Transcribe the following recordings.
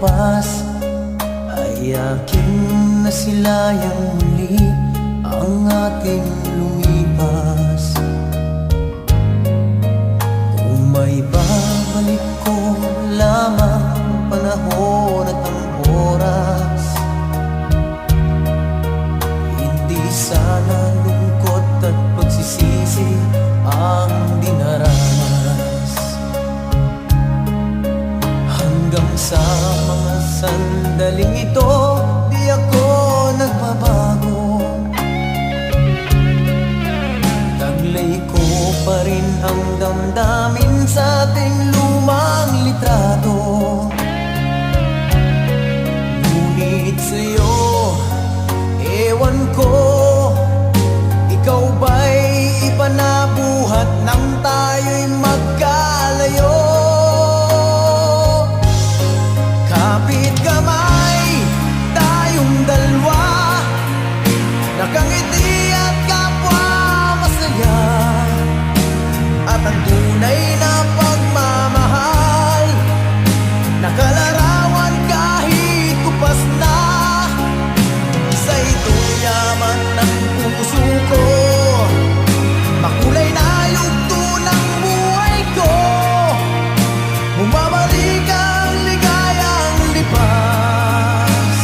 bukas ay aking nasilayang muli ang ating lumipas. Kung may babalik ko lamang ang panahon at ang oras, hindi sana lungkot at pagsisisi ang dinaranas. Hanggang sa mga sandaling ito, di ako nagbabago. Taglay ko pa rin ang damdamin sa ating lumang litrato. Ngunit sa'yo, ewan ko, ikaw ba'y iba na buhat nang tayo'y magkalayo? Kapit kamay, tayong dalawa, nakangiti at kapwa masaya. At ang tunay na pagmamahal, nakalarawan kahit kupas na. Sa itong yaman ng puso ko, makulay na yugto ng buhay ko. Bumabalik ang ligayang lipas.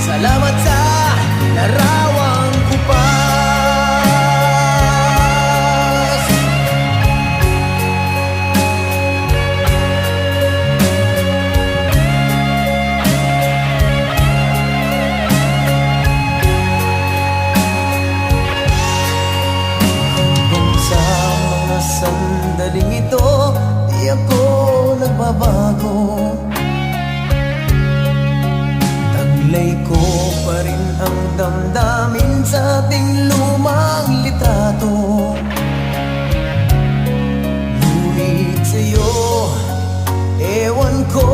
Salamat sa larawang kupas. Sandaling ito, di ako nagbabago. Taglay ko pa rin ang damdamin sa ating lumang litrato. Ngunit sa'yo, ewan ko,